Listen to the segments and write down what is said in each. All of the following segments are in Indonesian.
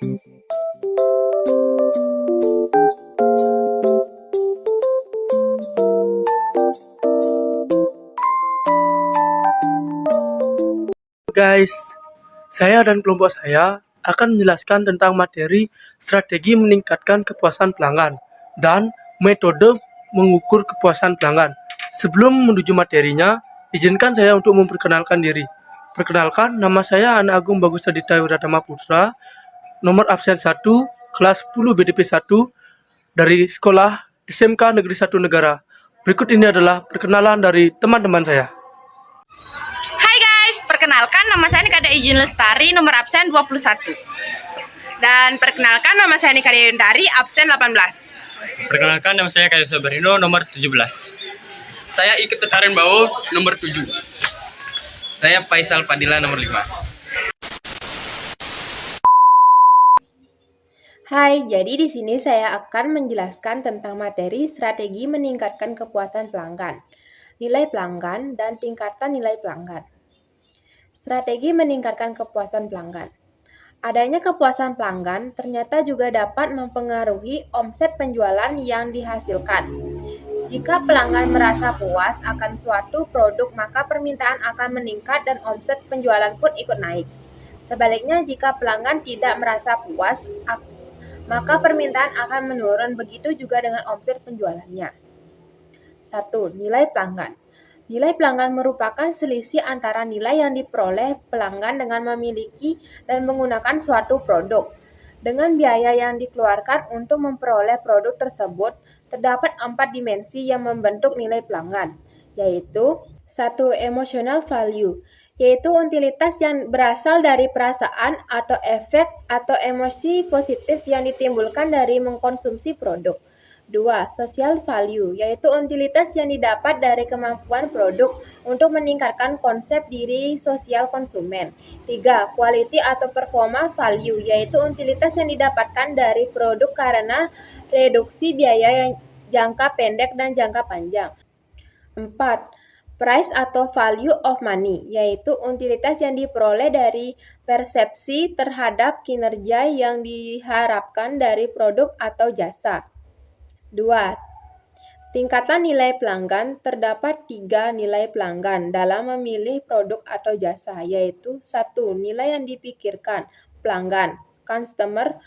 Guys, saya dan kelompok saya akan menjelaskan tentang materi strategi meningkatkan kepuasan pelanggan dan metode mengukur kepuasan pelanggan. Sebelum menuju materinya, izinkan saya untuk memperkenalkan diri. Perkenalkan, nama saya Ana Agung Bagus Aditya Wiratama Putra, nomor absen 1, kelas 10 BDP 1 dari sekolah SMK Negeri 1 Negara. Berikut ini adalah perkenalan dari teman-teman saya. Hai guys, perkenalkan nama saya Nikada Ijin Lestari, nomor absen 21. Dan perkenalkan nama saya Nikada Yundari, absen 18. Perkenalkan, nama saya Kayu Sabarino, nomor 17. Saya Iketut Aren Bau, nomor 7. Saya Faisal Padilla, nomor 5. Hai, jadi di sini saya akan menjelaskan tentang materi strategi meningkatkan kepuasan pelanggan, nilai pelanggan, dan tingkatan nilai pelanggan. Strategi meningkatkan kepuasan pelanggan. Adanya kepuasan pelanggan ternyata juga dapat mempengaruhi omset penjualan yang dihasilkan. Jika pelanggan merasa puas akan suatu produk, maka permintaan akan meningkat dan omset penjualan pun ikut naik. Sebaliknya, jika pelanggan tidak merasa puas, maka permintaan akan menurun, begitu juga dengan omset penjualannya. 1. Nilai pelanggan. Nilai pelanggan merupakan selisih antara nilai yang diperoleh pelanggan dengan memiliki dan menggunakan suatu produk. Dengan biaya yang dikeluarkan untuk memperoleh produk tersebut, terdapat 4 dimensi yang membentuk nilai pelanggan, yaitu 1. Emotional value, yaitu utilitas yang berasal dari perasaan atau efek atau emosi positif yang ditimbulkan dari mengkonsumsi produk. 2. Social value, yaitu utilitas yang didapat dari kemampuan produk untuk meningkatkan konsep diri sosial konsumen. 3. Quality atau performa value, yaitu utilitas yang didapatkan dari produk karena reduksi biaya yang jangka pendek dan jangka panjang. 4. Price atau value of money, yaitu utilitas yang diperoleh dari persepsi terhadap kinerja yang diharapkan dari produk atau jasa. 2. Tingkatan nilai pelanggan. Terdapat 3 nilai pelanggan dalam memilih produk atau jasa, yaitu 1. Nilai yang dipikirkan pelanggan, customer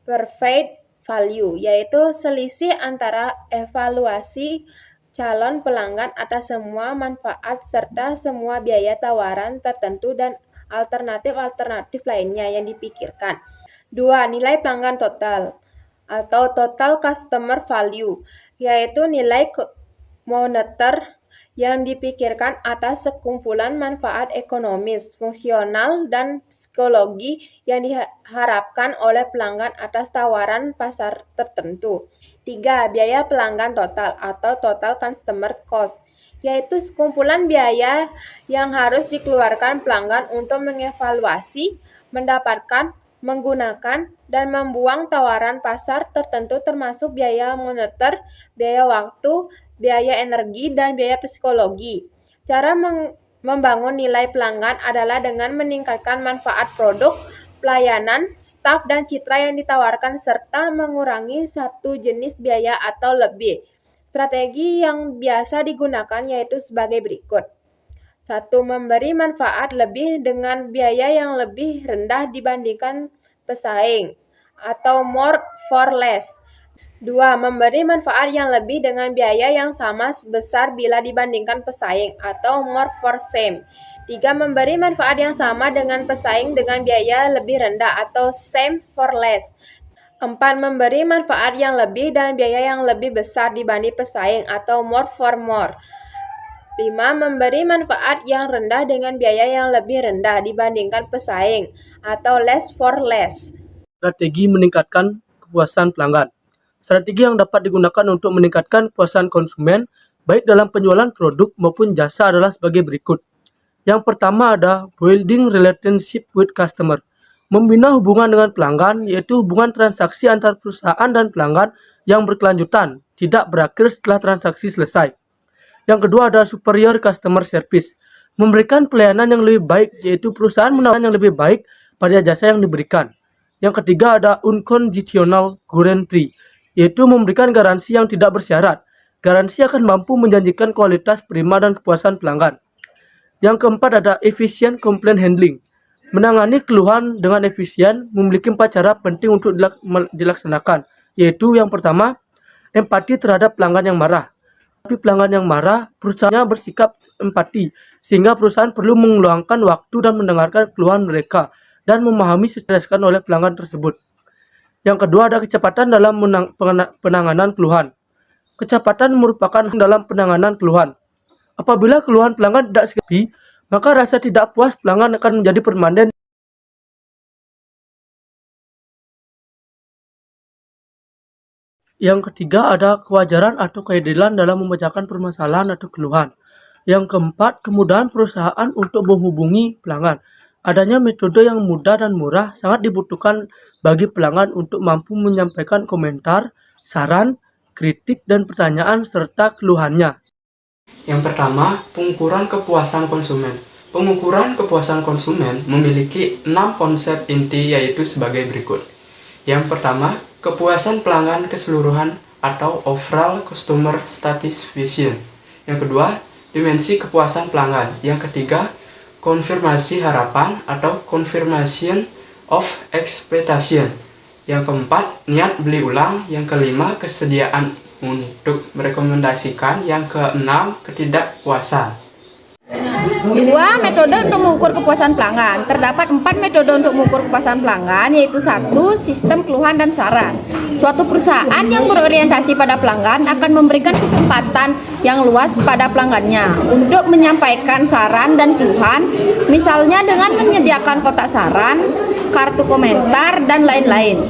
perceived value, yaitu selisih antara evaluasi calon pelanggan atas semua manfaat serta semua biaya tawaran tertentu dan alternatif lainnya yang dipikirkan. 2. Nilai pelanggan total atau total customer value, yaitu nilai moneter yang dipikirkan atas sekumpulan manfaat ekonomis, fungsional, dan psikologi yang diharapkan oleh pelanggan atas tawaran pasar tertentu. 3. Biaya pelanggan total atau total customer cost, yaitu sekumpulan biaya yang harus dikeluarkan pelanggan untuk mengevaluasi, mendapatkan, menggunakan, dan membuang tawaran pasar tertentu termasuk biaya moneter, biaya waktu, biaya energi, dan biaya psikologi. Cara membangun nilai pelanggan adalah dengan meningkatkan manfaat produk, pelayanan, staf, dan citra yang ditawarkan serta mengurangi satu jenis biaya atau lebih. Strategi yang biasa digunakan yaitu sebagai berikut. 1. Memberi manfaat lebih dengan biaya yang lebih rendah dibandingkan pesaing atau more for less. 2. Memberi manfaat yang lebih dengan biaya yang sama besar bila dibandingkan pesaing atau more for same. 3. Memberi manfaat yang sama dengan pesaing dengan biaya lebih rendah atau same for less. 4. Memberi manfaat yang lebih dan biaya yang lebih besar dibanding pesaing atau more for more. 5. Memberi manfaat yang rendah dengan biaya yang lebih rendah dibandingkan pesaing atau less for less. Strategi meningkatkan kepuasan pelanggan. Strategi yang dapat digunakan untuk meningkatkan kepuasan konsumen baik dalam penjualan produk maupun jasa adalah sebagai berikut. Yang pertama ada building relationship with customer. Membina hubungan dengan pelanggan, yaitu hubungan transaksi antar perusahaan dan pelanggan yang berkelanjutan, tidak berakhir setelah transaksi selesai. Yang kedua ada superior customer service. Memberikan pelayanan yang lebih baik, yaitu perusahaan menawarkan yang lebih baik pada jasa yang diberikan. Yang ketiga ada unconditional guarantee, yaitu memberikan garansi yang tidak bersyarat. Garansi akan mampu menjanjikan kualitas prima dan kepuasan pelanggan. Yang keempat ada efficient complaint handling. Menangani keluhan dengan efisien memiliki 4 cara penting untuk dilaksanakan, yaitu yang pertama, empati terhadap pelanggan yang marah. Tapi pelanggan yang marah, perusahaannya bersikap empati, sehingga perusahaan perlu meluangkan waktu dan mendengarkan keluhan mereka dan memahami dirasakan oleh pelanggan tersebut. Yang kedua ada kecepatan dalam penanganan keluhan. Kecepatan merupakan dalam penanganan keluhan. Apabila keluhan pelanggan tidak segera, maka rasa tidak puas pelanggan akan menjadi permanen. Yang ketiga ada kewajaran atau keadilan dalam memecahkan permasalahan atau keluhan. Yang keempat, kemudahan perusahaan untuk menghubungi pelanggan. Adanya metode yang mudah dan murah sangat dibutuhkan bagi pelanggan untuk mampu menyampaikan komentar, saran, kritik, dan pertanyaan serta keluhannya. Yang pertama, pengukuran kepuasan konsumen. Pengukuran kepuasan konsumen memiliki 6 konsep inti yaitu sebagai berikut. Yang pertama, kepuasan pelanggan keseluruhan atau overall customer satisfaction. Yang kedua, dimensi kepuasan pelanggan. Yang ketiga, konfirmasi harapan atau confirmation of expectation. Yang keempat, niat beli ulang. Yang kelima, kesediaan untuk merekomendasikan. Yang keenam, ketidakpuasan. 2. Metode untuk mengukur kepuasan pelanggan. Terdapat 4 metode untuk mengukur kepuasan pelanggan, yaitu 1. Sistem keluhan dan saran. Suatu perusahaan yang berorientasi pada pelanggan akan memberikan kesempatan yang luas pada pelanggannya untuk menyampaikan saran dan keluhan, misalnya dengan menyediakan kotak saran, kartu komentar, dan lain-lain.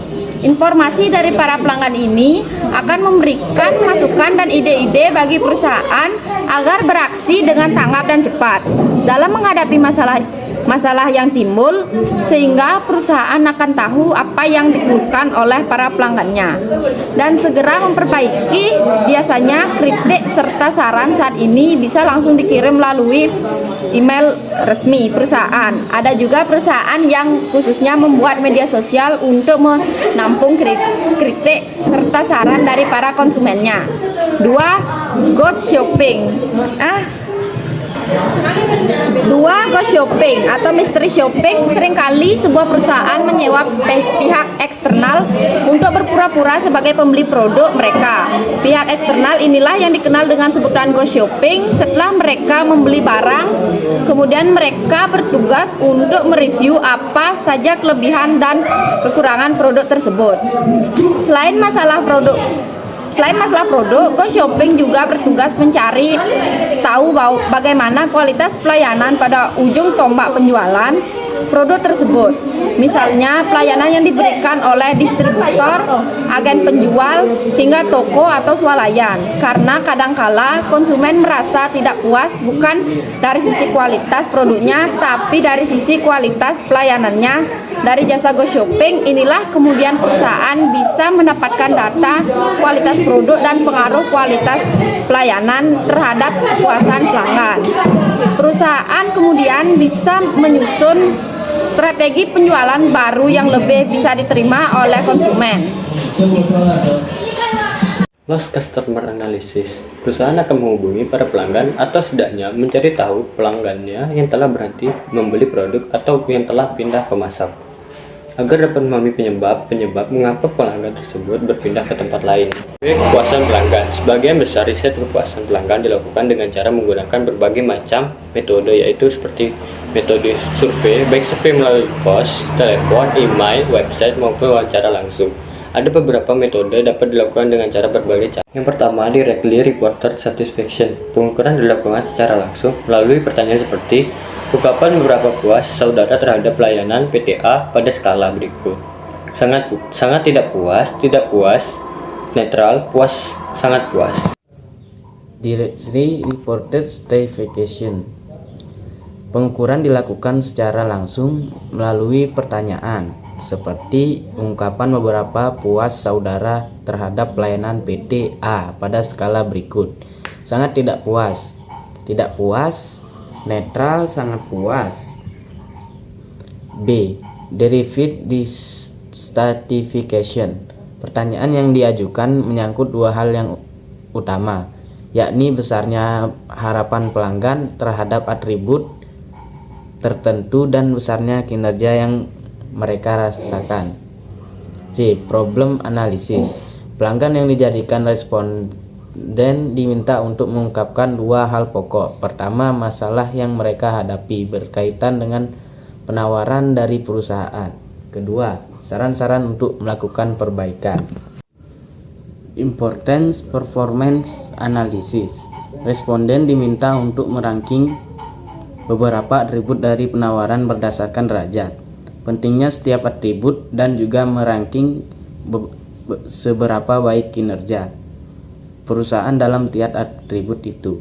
Informasi dari para pelanggan ini akan memberikan masukan dan ide-ide bagi perusahaan agar beraksi dengan tanggap dan cepat dalam menghadapi masalah yang timbul, sehingga perusahaan akan tahu apa yang dikeluhkan oleh para pelanggannya dan segera memperbaiki. Biasanya kritik serta saran saat ini bisa langsung dikirim melalui email resmi perusahaan. Ada juga perusahaan yang khususnya membuat media sosial untuk menampung kritik serta saran dari para konsumennya. 2. Ghost shopping. 2. Ghost shopping atau mystery shopping. Seringkali sebuah perusahaan menyewa pihak eksternal untuk berpura-pura sebagai pembeli produk mereka. Pihak eksternal inilah yang dikenal dengan sebutan ghost shopping. Setelah mereka membeli barang, kemudian mereka bertugas untuk mereview apa saja kelebihan dan kekurangan produk tersebut. Selain masalah produk, ghost shopping juga bertugas mencari tahu bagaimana kualitas pelayanan pada ujung tombak penjualan produk tersebut. Misalnya pelayanan yang diberikan oleh distributor, agen penjual, hingga toko atau swalayan. Karena kadangkala konsumen merasa tidak puas bukan dari sisi kualitas produknya, tapi dari sisi kualitas pelayanannya. Dari jasa ghost shopping inilah kemudian perusahaan bisa mendapatkan data kualitas produk dan pengaruh kualitas pelayanan terhadap kepuasan pelanggan. Perusahaan kemudian bisa menyusun strategi penjualan baru yang lebih bisa diterima oleh konsumen. Lost Customer Analysis. Perusahaan akan menghubungi para pelanggan atau setidaknya mencari tahu pelanggannya yang telah berhenti membeli produk atau yang telah pindah pemasok, agar dapat memahami penyebab mengapa pelanggan tersebut berpindah ke tempat lain. Kepuasan pelanggan. Sebagian besar riset kepuasan pelanggan dilakukan dengan cara menggunakan berbagai macam metode, yaitu seperti metode survei, baik survei melalui pos, telepon, email, website maupun wawancara langsung. Ada beberapa metode dapat dilakukan dengan cara berbagai cara. Yang pertama, directly reported satisfaction. Pengukuran dilakukan secara langsung melalui pertanyaan seperti ungkapan beberapa puas saudara terhadap pelayanan PTA pada skala berikut: sangat tidak puas, netral, puas, sangat puas. Directly reported satisfaction. Pengukuran dilakukan secara langsung melalui pertanyaan seperti ungkapan beberapa puas saudara terhadap pelayanan PT A pada skala berikut: sangat tidak puas, netral, sangat puas. B. Derived stratification. Pertanyaan yang diajukan menyangkut dua hal yang utama, yakni besarnya harapan pelanggan terhadap atribut tertentu dan besarnya kinerja yang mereka rasakan. C. Problem analysis. Pelanggan yang dijadikan responden diminta untuk mengungkapkan dua hal pokok. Pertama, masalah yang mereka hadapi berkaitan dengan penawaran dari perusahaan. Kedua, saran-saran untuk melakukan perbaikan. Importance Performance Analysis. Responden diminta untuk meranking beberapa atribut dari penawaran berdasarkan derajat pentingnya setiap atribut dan juga meranking seberapa baik kinerja perusahaan dalam tiap atribut itu.